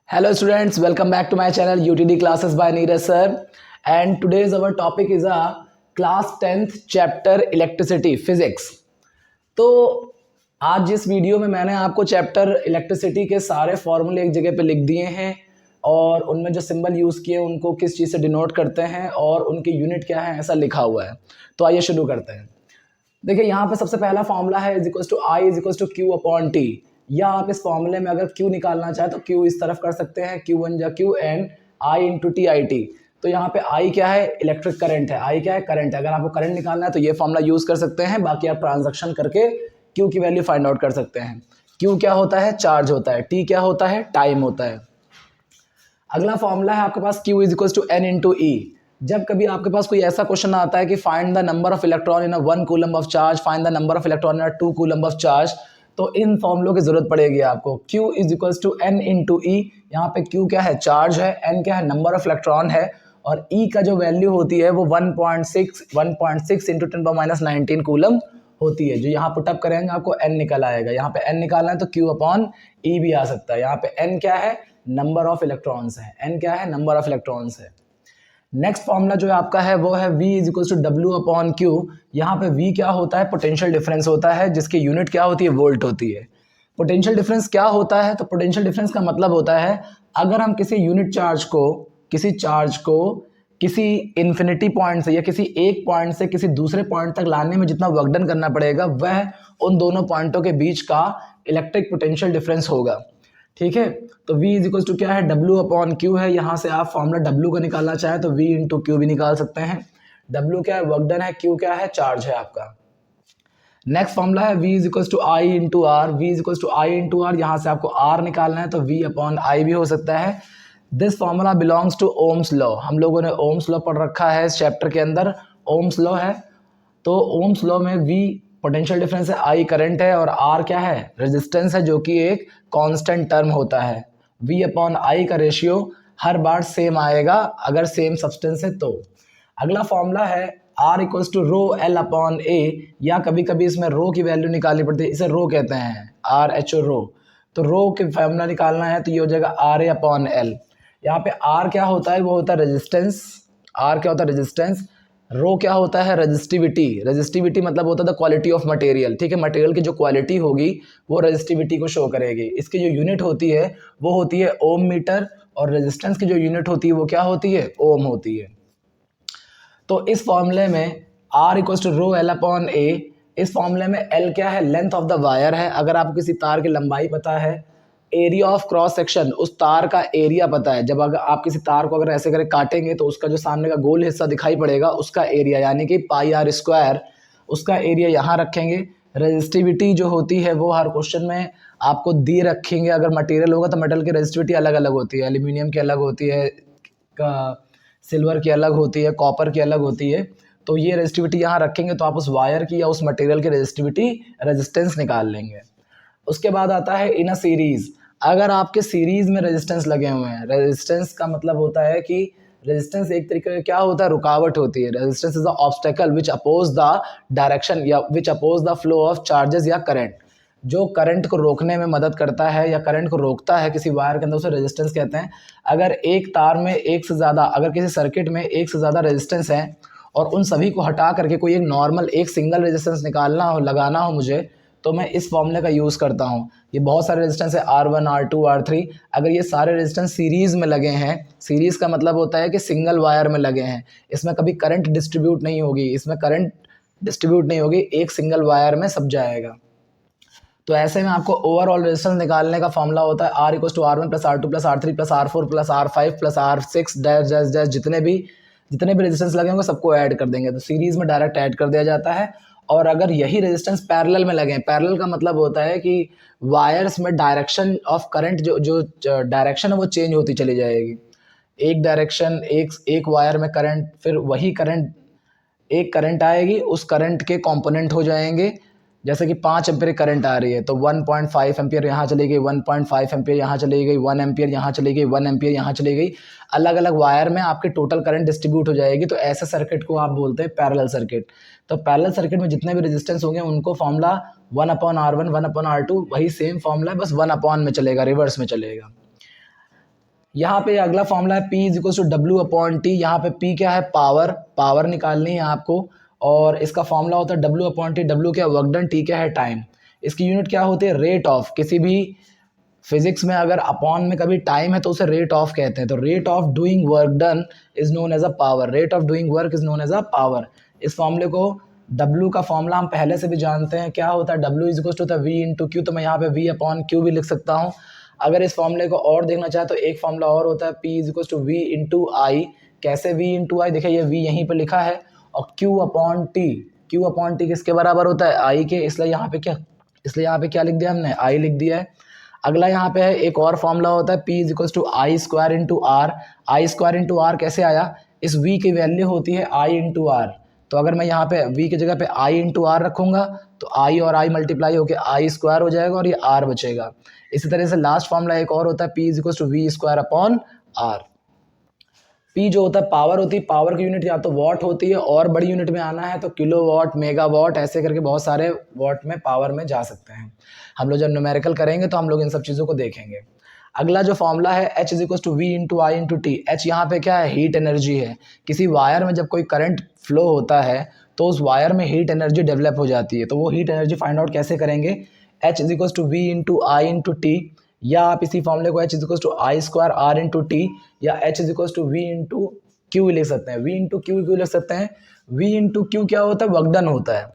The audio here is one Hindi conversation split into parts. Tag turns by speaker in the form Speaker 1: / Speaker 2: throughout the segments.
Speaker 1: Hello students, welcome back to my channel UTD classes by Neeraj sir. And today's our topic is a class 10th chapter electricity physics. तो आज जिस वीडियो में मैंने आपको चैप्टर इलेक्ट्रिसिटी के सारे फॉर्मूले एक जगह पे लिख दिए हैं और उनमें जो सिंबल यूज़ किए उनको किस चीज़ से डिनोट करते हैं और उनकी यूनिट क्या है ऐसा लिखा हुआ है। तो आइए शुरू करते हैं। देखिए यहाँ पे सबसे पहला फॉर्मूला है is equals to I is equals to Q upon T. या आप इस फॉर्मूले में अगर क्यू निकालना चाहे तो क्यू इस तरफ कर सकते हैं, क्यू वन जा Q and I into T I T. तो यहाँ पे आई क्या है, इलेक्ट्रिक करंट है, आई क्या है, करंट है। अगर आपको करंट निकालना है तो ये फॉर्मूला यूज कर सकते हैं, बाकी आप ट्रांजैक्शन करके क्यू की वैल्यू फाइंड आउट कर सकते हैं। क्यू क्या होता है, चार्ज होता है, टी क्या होता है, टाइम होता है। अगला फॉर्मूला है आपके पास Q is equals to n into e. जब कभी आपके पास कोई ऐसा क्वेश्चन आता है कि find the number of electron in a 1 coulomb of charge, find the number of electron in a 2 coulomb of charge, तो इन फॉर्मूलों की जरूरत पड़ेगी आपको। Q is equals to n into e. यहाँ पे Q क्या है, चार्ज है, N क्या है, नंबर ऑफ इलेक्ट्रॉन है, और E का जो वैल्यू होती है वो 1.6 इंटू 10⁻19 कूलम होती है। जो यहाँ पुटअप करेंगे आपको N निकल आएगा। यहाँ पे N निकालना है तो Q अपॉन E भी आ सकता है। यहाँ पे N क्या है, नंबर ऑफ इलेक्ट्रॉन्स है, N क्या है, नंबर ऑफ इलेक्ट्रॉन्स है। नेक्स्ट फॉर्मूला जो आपका है वो है V is equals to W upon Q. यहाँ पे V क्या होता है, पोटेंशियल डिफरेंस होता है, जिसकी यूनिट क्या होती है, वोल्ट होती है। पोटेंशियल डिफरेंस क्या होता है, तो पोटेंशियल डिफरेंस का मतलब होता है अगर हम किसी यूनिट चार्ज को, किसी इन्फिनिटी पॉइंट से या किसी एक पॉइंट से किसी दूसरे पॉइंट तक लाने में जितना वर्क डन करना पड़ेगा वह उन दोनों पॉइंटों के बीच का इलेक्ट्रिक पोटेंशियल डिफरेंस होगा। ठीक है, तो V इज इक्वल्स टू क्या है, W अपॉन Q है। यहाँ से आप फॉर्मूला W को निकालना चाहें तो V इंटू क्यू भी निकाल सकते हैं। W क्या है, वर्क डन है, Q क्या है, चार्ज है आपका। नेक्स्ट फॉर्मूला है V is equals to I into R. V is equals to I into R, यहाँ से आपको R निकालना है तो V अपॉन आई भी हो सकता है। This formula belongs to Ohm's law. हम लोगों ने ओम्स लॉ पढ़ रखा है इस चैप्टर के अंदर, ओम्स लॉ है। तो ओम्स लॉ में V पोटेंशियल डिफरेंस है, I करंट है, और R क्या है, रेजिस्टेंस है, जो कि एक कांस्टेंट टर्म होता है। V अपॉन I का रेशियो हर बार सेम आएगा अगर सेम सब्सटेंस है तो। अगला फॉर्मूला है R equals to rho L upon A, या कभी कभी इसमें रो की वैल्यू निकालनी पड़ती है, इसे रो कहते हैं, RHO रो। तो रो की फॉर्मूला निकालना है तो ये हो जाएगा RA अपॉन L। यहाँ पे R क्या होता है, वो होता है रेजिस्टेंस। R क्या होता है, रेजिस्टेंस। रो क्या होता है, रेजिस्टिविटी। रेजिस्टिविटी मतलब होता है द क्वालिटी ऑफ मटेरियल। ठीक है, मटेरियल की जो क्वालिटी होगी वो रेजिस्टिविटी को शो करेगी। इसकी जो यूनिट होती है वो होती है ओम मीटर, और रेजिस्टेंस की जो यूनिट होती है वो क्या होती है, ओम होती है। तो इस फॉर्मूले में R equals to rho L upon A, इस फॉर्मूले में L क्या है, लेंथ ऑफ द वायर है। अगर आपको किसी तार की लंबाई पता है, एरिया ऑफ क्रॉस सेक्शन, उस तार का एरिया पता है, जब अगर आप किसी तार को अगर ऐसे करके काटेंगे तो उसका जो सामने का गोल हिस्सा दिखाई पड़ेगा उसका एरिया, यानी कि पाई आर स्क्वायर, उसका एरिया यहाँ रखेंगे। रेजिस्टिविटी जो होती है वो हर क्वेश्चन में आपको दी रखेंगे। अगर मटेरियल होगा तो मेटल की रेजिस्टिविटी अलग अलग होती है, एल्यूमिनियम की अलग होती है, सिल्वर की अलग होती है, कॉपर की अलग होती है। तो ये रेजिस्टिविटी यहाँ रखेंगे तो आप उस वायर की या उस मटेरियल की रेजिस्टिविटी, रेजिस्टेंस निकाल लेंगे। उसके बाद आता है इन अ सीरीज। अगर आपके सीरीज में रेजिस्टेंस लगे हुए हैं, रेजिस्टेंस का मतलब होता है कि रेजिस्टेंस एक तरीके का क्या होता है, रुकावट होती है। Resistance is the obstacle which oppose the direction या which oppose the flow of charges या करंट। जो करंट को रोकने में मदद करता है या करंट को रोकता है किसी वायर के अंदर, उसे रेजिस्टेंस कहते हैं। अगर एक तार में एक से ज़्यादा, अगर किसी सर्किट में एक से ज़्यादा रेजिस्टेंस है और उन सभी को हटा करके कोई एक नॉर्मल एक सिंगल रेजिस्टेंस निकालना हो, लगाना हो मुझे, तो मैं इस फॉर्मूले का यूज़ करता हूँ। ये बहुत सारे रेजिस्टेंस है, R1 R2 R3। अगर ये सारे रेजिस्टेंस सीरीज़ में लगे हैं, सीरीज़ का मतलब होता है कि सिंगल वायर में लगे हैं, इसमें कभी करंट डिस्ट्रीब्यूट नहीं होगी, इसमें करंट डिस्ट्रीब्यूट नहीं होगी, एक सिंगल वायर में सब जाएगा। तो ऐसे में आपको ओवरऑल रेजिस्टेंस निकालने का फॉर्मूला होता है R equals to R1 plus R2 plus R3 plus R4 plus R5 plus R6 dash dash dash, जितने भी रेजिस्टेंस लगे होंगे सबको ऐड कर देंगे, तो सीरीज में डायरेक्ट ऐड कर दिया जाता है। और अगर यही रेजिस्टेंस पैरेलल में लगे, पैरेलल का मतलब होता है कि वायर्स में डायरेक्शन ऑफ करंट जो डायरेक्शन है वो चेंज होती चली जाएगी। एक डायरेक्शन, एक वायर में करंट, फिर वही करंट, एक करंट आएगी, उस करंट के कंपोनेंट हो जाएंगे। जैसे कि 5 एम्पियर करंट आ रही है तो 1.5 एम्पियर यहाँ चली गई, 1.5 एम्पियर यहाँ चली गई, 1 एम्पियर यहाँ चली गई, 1 एम्पियर यहाँ चली गई। अलग अलग वायर में आपके टोटल करंट डिस्ट्रीब्यूट हो जाएगी। तो ऐसे सर्किट को आप बोलते हैं पैरेलल सर्किट। तो पैरेलल सर्किट में जितने भी रेजिस्टेंस होंगे उनको फॉर्मूला 1/R1 1/R2 वही सेम फॉर्मूला है, बस 1 अपॉन में चलेगा, रिवर्स में चलेगा। यहाँ पे अगला फॉर्मूला है P is equal to W upon T. यहाँ पे P क्या है, पावर, पावर निकालनी है आपको, और इसका फॉर्मूला होता है डब्ल्यू अपॉन टी। डब्ल्यू क्या है, वर्क डन, टी क्या है, टाइम। इसकी यूनिट क्या होती है, रेट ऑफ। किसी भी फिजिक्स में अगर अपॉन में कभी टाइम है तो उसे रेट ऑफ कहते हैं। तो rate of doing work done is known as a power, rate of doing work is known as a power. इस फॉर्मूले को, W का फॉर्मूला हम पहले से भी जानते हैं, क्या होता है, W is equal to V into Q. तो मैं यहाँ पे V अपॉन क्यू भी लिख सकता हूँ। अगर इस फॉर्मूले को और देखना चाहे तो एक फॉर्मूला और होता है, P is equal to V into I. कैसे V इंटू आई, देखिए ये V यहीं पे लिखा है, और Q upon T, Q upon T किसके बराबर होता है, I के, इसलिए यहाँ पे क्या लिख दिया हमने, I लिख दिया है। अगला यहाँ पे है एक और फॉर्मूला होता है, P is equal to I square into R. I square into R कैसे आया, इस V की वैल्यू होती है I इंटू आर। तो अगर मैं यहाँ पे V की जगह पे I इंटू आर रखूंगा तो I और I मल्टीप्लाई होकर आई स्क्वायर हो जाएगा और ये R बचेगा। इसी तरह से लास्ट फॉर्मूला एक और होता है, P is equal to V square upon R. P जो होता है पावर होती है, पावर की यूनिट या तो वॉट होती है, और बड़ी यूनिट में आना है तो किलो वॉट, मेगा वॉट, ऐसे करके बहुत सारे वॉट में पावर में जा सकते हैं। हम लोग जब न्यूमेरिकल करेंगे तो हम लोग इन सब चीज़ों को देखेंगे। अगला जो फॉर्मूला है H is equal to V into I into T. H यहाँ पे क्या है, हीट एनर्जी है। किसी वायर में जब कोई करंट फ्लो होता है तो उस वायर में हीट एनर्जी डेवलप हो जाती है। तो वो हीट एनर्जी फाइंड आउट कैसे करेंगे, H is equal to V into I into T, या आप इसी फॉर्मूले को H is equal to I square R into T, या H is equal to V into Q लिख सकते हैं। वी इंटू क्यू क्यों लिख सकते हैं, वी इंटू क्यू क्या होता है, वर्क डन होता है।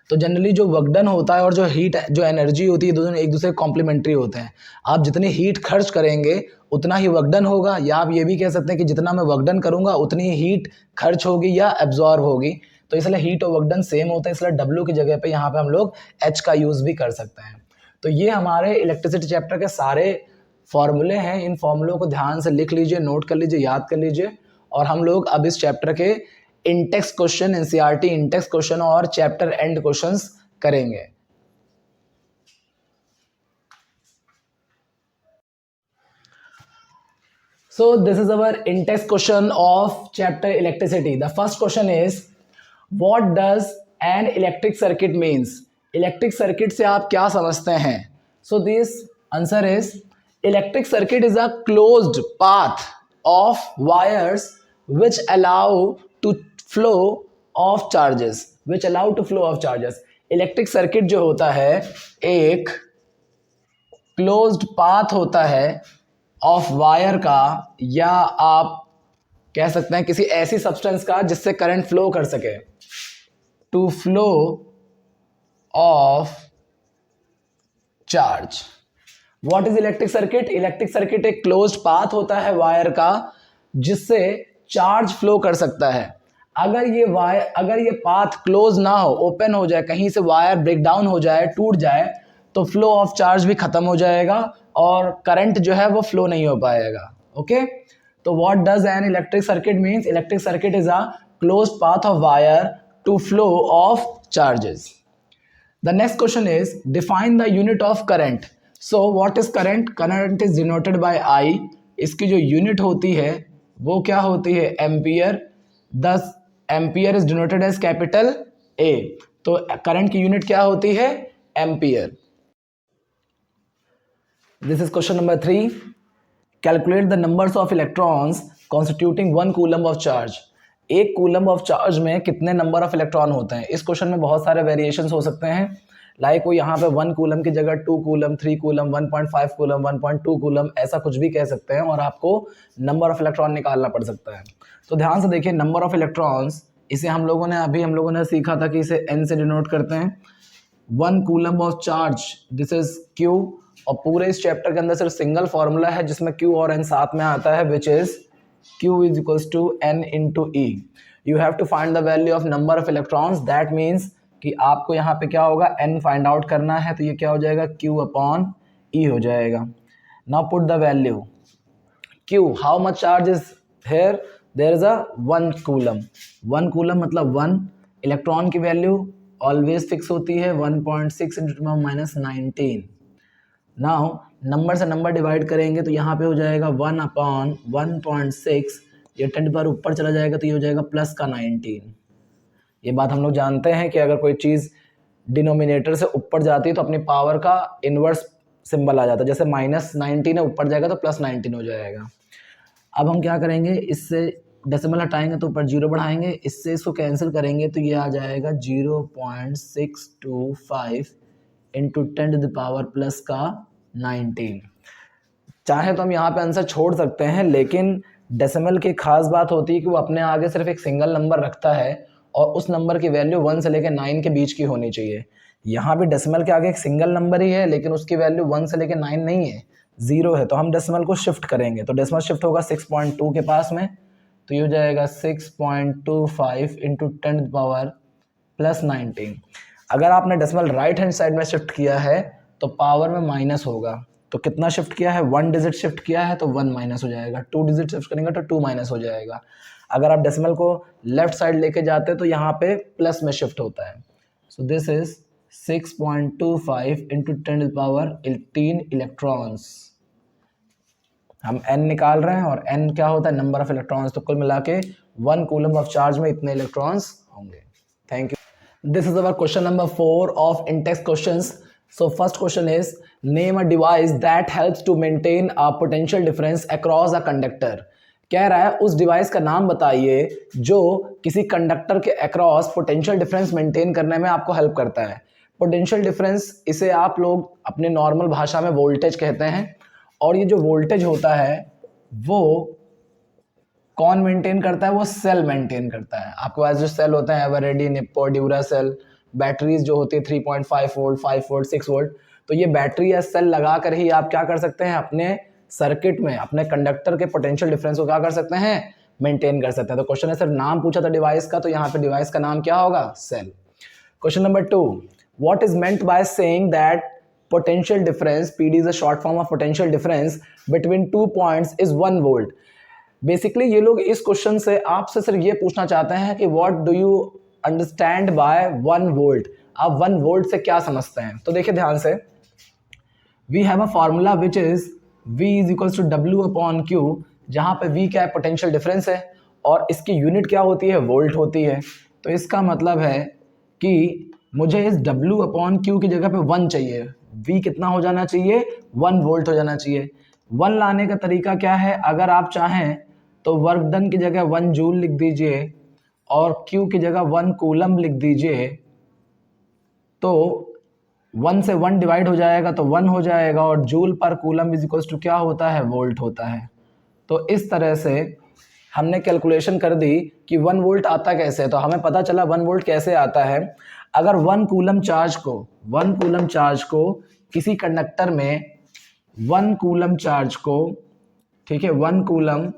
Speaker 1: तो जनरली जो वर्क डन होता है और जो हीट, जो एनर्जी होती है, दोनों एक दूसरे कॉम्प्लीमेंट्री होते हैं। आप जितनी हीट खर्च करेंगे उतना ही वर्क डन होगा, या आप ये भी कह सकते हैं कि जितना मैं वर्क डन करूंगा उतनी ही हीट खर्च होगी या एब्जॉर्ब होगी। तो इसलिए हीट और वर्क डन सेम होता है, इसलिए W की जगह पे यहाँ पे हम लोग H का यूज भी कर सकते हैं। तो ये हमारे इलेक्ट्रिसिटी चैप्टर के सारे फॉर्मूले हैं। इन फॉर्मूलों को ध्यान से लिख लीजिए, नोट कर लीजिए, याद कर लीजिए, और हम लोग अब इस चैप्टर के Intex question, NCERT Intex question और चैप्टर एंड क्वेश्चंस करेंगे। So this is our in-text question of chapter electricity. The first question is, what does an electric circuit means? Electric circuit से आप क्या समझते हैं? So this answer is, electric circuit is a closed path of wires which allow to flow of charges. Which allow to flow of charges. Electric circuit जो होता है एक closed path होता है ऑफ वायर का, या आप कह सकते हैं किसी ऐसी सब्सटेंस का जिससे करंट फ्लो कर सके। To flow of charge. What is electric circuit? Electric circuit एक क्लोज्ड पाथ होता है वायर का जिससे चार्ज फ्लो कर सकता है। अगर ये पाथ क्लोज ना हो, ओपन हो जाए, कहीं से वायर ब्रेक डाउन हो जाए, टूट जाए, तो फ्लो ऑफ चार्ज भी खत्म हो जाएगा और करंट जो है वो फ्लो नहीं हो पाएगा। ओके, तो what does an electric circuit means? Electric circuit is a closed path of wire to flow of charges. The next question is, define the unit of current. So what is current? Current is denoted by I. इसकी जो यूनिट होती है वो क्या होती है? एम्पियर। दस ampere is denoted as capital A. तो करंट की यूनिट क्या होती है? Ampere. This is question number 3. Calculate the numbers of electrons constituting 1 coulomb of charge. एक कूलम ऑफ चार्ज में कितने नंबर ऑफ इलेक्ट्रॉन होते हैं? इस क्वेश्चन में बहुत सारे वेरिएशंस हो सकते हैं। लाइक वो यहाँ पे 1 कूलम की जगह 2 कूलम, 3 कूलम, 1.5 कूलम, 1.2 कूलम, ऐसा कुछ भी कह सकते हैं, और आपको नंबर ऑफ इलेक्ट्रॉन निकालना पड़ सकता है। तो ध्यान से देखिए, नंबर ऑफ इलेक्ट्रॉन्स, इसे हम लोगों ने सीखा था कि इसे n से डिनोट करते हैं। 1 coulomb of charge, this is Q, और पूरे इस चैप्टर के अंदर सिर्फ सिंगल फॉर्मूला है जिसमें Q और N साथ में आता है, which is Q is equals to N into E। You have to find the value of number of electrons. That means कि आपको यहाँ पे क्या होगा, N फाइंड आउट करना है, तो ये क्या हो जाएगा, Q अपॉन E हो जाएगा। Now put the value Q, how much charge is here? There is a 1 coulomb. 1 coulomb मतलब 1। इलेक्ट्रॉन की वैल्यू ऑलवेज फिक्स होती है 1.6 × 10⁻⁹। नाउ नंबर से नंबर डिवाइड करेंगे तो यहाँ पे हो जाएगा 1 अपॉन 1.6, ये 10 पर ऊपर चला जाएगा तो ये हो जाएगा प्लस का 19। ये बात हम लोग जानते हैं कि अगर कोई चीज़ डिनोमिनेटर से ऊपर जाती है तो अपनी पावर का इन्वर्स सिंबल आ जाता है, जैसे -19 है ऊपर जाएगा तो +19 हो जाएगा। अब हम क्या करेंगे, इससे डेसिमल हटाएंगे तो ऊपर 0 बढ़ाएंगे, इससे इसको कैंसिल करेंगे तो ये आ जाएगा 0.625 इंटू 10⁻⁻19। चाहे तो हम यहाँ पे आंसर छोड़ सकते हैं, लेकिन डेसिमल की खास बात होती है कि वो अपने आगे सिर्फ एक सिंगल नंबर रखता है और उस नंबर की वैल्यू 1 से लेकर 9 के बीच की होनी चाहिए। यहाँ भी डेसिमल के आगे एक सिंगल नंबर ही है, लेकिन उसकी वैल्यू 1 से लेकर 9 नहीं है, 0 है। तो हम डेसिमल को शिफ्ट करेंगे, तो डेसिमल शिफ्ट होगा 6.2 के पास में, तो ये हो जाएगा 6.25 इंटू 10⁻+19। अगर आपने डेसिमल राइट हैंड साइड में शिफ्ट किया है तो पावर में माइनस होगा। तो कितना शिफ्ट किया है, 1 डिजिट शिफ्ट किया है तो 1 माइनस हो जाएगा, 2 डिजिट शिफ्ट करेंगे तो 2 माइनस हो जाएगा। अगर आप डेसिमल को लेफ्ट साइड लेके जाते हैं तो यहाँ पे प्लस में शिफ्ट होता है। So this is 6.25 into 10⁻18 electrons. हम n निकाल रहे हैं और n क्या होता है, नंबर ऑफ इलेक्ट्रॉन्स। तो कुल मिला के 1 कूलम ऑफ चार्ज में इतने इलेक्ट्रॉन्स होंगे। Thank you. This is our question number 4 of Intex questions. So first question is, name a device that helps to maintain a potential difference across a conductor। कह रहा है उस डिवाइस का नाम बताइए जो किसी कंडक्टर के अक्रॉस पोटेंशियल डिफरेंस मेंटेन करने में आपको हेल्प करता है। पोटेंशियल डिफरेंस, इसे आप लोग अपने नॉर्मल भाषा में वोल्टेज कहते हैं, और ये जो वोल्टेज होता है वो कौन मेंटेन करता है, वो सेल मेंटेन करता है। आपके पास जो सेल होते हैं एवरेडी, निप्पो, ड्यूरासेल, बैटरीज जो होती है 3.5 वोल्ट, 5 वोल्ट, 6 वोल्ट, तो ये बैटरी या सेल लगा कर ही आप क्या कर सकते हैं, अपने सर्किट में अपने कंडक्टर के पोटेंशियल डिफरेंस को क्या कर सकते हैं, मेंटेन कर सकते हैं। तो क्वेश्चन है सर नाम पूछा था डिवाइस का, तो यहाँ पे डिवाइस का नाम क्या होगा, cell. Question number 2, what is meant by saying that potential difference, PD is a short form of potential difference between 2 points is 1 volt. Basically ये लोग इस क्वेश्चन से आपसे सिर्फ ये पूछना चाहते हैं कि what do you understand by 1 volt. आप 1 वोल्ट से क्या समझते हैं। तो देखिए ध्यान से, we have a formula which is V is equals to W/Q, जहां पे V क्या है, पोटेंशियल डिफरेंस है, और इसकी यूनिट क्या होती है, वोल्ट होती है। तो इसका मतलब है कि मुझे इस W/Q की जगह पे 1 चाहिए। V कितना हो जाना चाहिए, 1 वोल्ट हो जाना चाहिए। 1 लाने का तरीका क्या है, अगर आप चाहें तो वर्क डन की जगह 1 जूल लिख दीजिए और Q की जगह 1 कूलम लिख दीजिए, तो 1 से 1 डिवाइड हो जाएगा तो 1 हो जाएगा, और जूल पर कूलम इज इक्वल्स टू क्या होता है, वोल्ट होता है। तो इस तरह से हमने कैलकुलेशन कर दी कि 1 वोल्ट आता कैसे। तो हमें पता चला 1 वोल्ट कैसे आता है। अगर 1 कूलम चार्ज को किसी कंडक्टर में 1 कूलम चार्ज को, ठीक है, 1 कूलम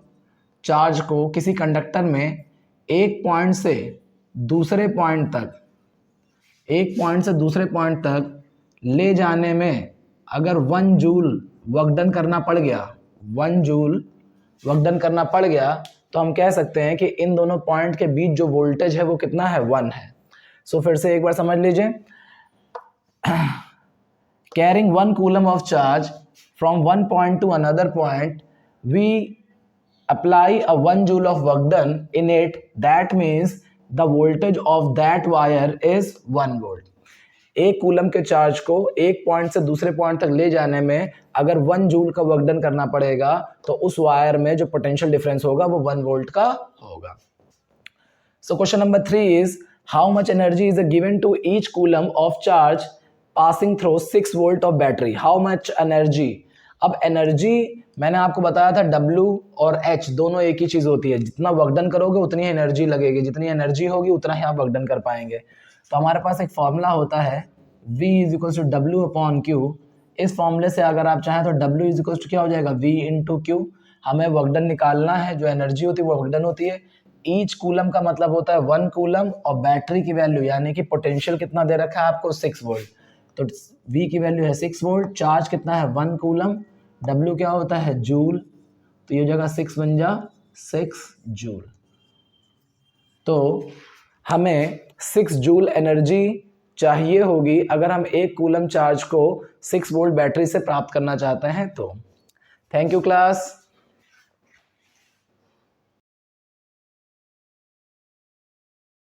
Speaker 1: चार्ज को किसी कंडक्टर में एक पॉइंट से दूसरे पॉइंट तक ले जाने में अगर 1 जूल वर्क डन करना पड़ गया, तो हम कह सकते हैं कि इन दोनों पॉइंट के बीच जो वोल्टेज है वो कितना है, 1 है। सो फिर से एक बार समझ लीजिए, carrying 1 coulomb of charge from 1 point to another point, we apply a 1 joule of work done in it, that means the voltage of that wire is 1 volt। एक कूलम के चार्ज को एक पॉइंट से दूसरे पॉइंट तक ले जाने में अगर 1 जूल का वर्क डन करना पड़ेगा, तो उस वायर में जो पोटेंशियल डिफरेंस होगा वो 1 वोल्ट का होगा। So question number 3 is, how much energy is given to each coulomb of charge passing through 6 volt of battery. How much energy, अब एनर्जी मैंने आपको बताया था W और H दोनों एक ही चीज होती है। जितना वर्क डन करोगे उतनी एनर्जी लगेगी, जितनी एनर्जी होगी उतना ही आप वर्क डन कर पाएंगे। तो हमारे पास एक फॉर्मूला होता है V is equals to W/Q। इस फॉर्मूले से अगर आप चाहें तो W इज इक्वल्स टू क्या हो जाएगा, V इंटू Q। हमें वर्क डन निकालना है, जो एनर्जी होती है वो वर्क डन होती है। ईच कूलम का मतलब होता है 1 कूलम, और बैटरी की वैल्यू यानी कि पोटेंशियल कितना दे रखा है आपको, 6 वोल्ट। तो V की वैल्यू है 6 वोल्ट, चार्ज कितना है 1 कूलम, W क्या होता है, जूल, तो ये जगह 6 बन जा 6 जूल। तो हमें 6 जूल एनर्जी चाहिए होगी अगर हम एक कूलम चार्ज को 6 वोल्ट बैटरी से प्राप्त करना चाहते हैं। तो थैंक यू क्लास।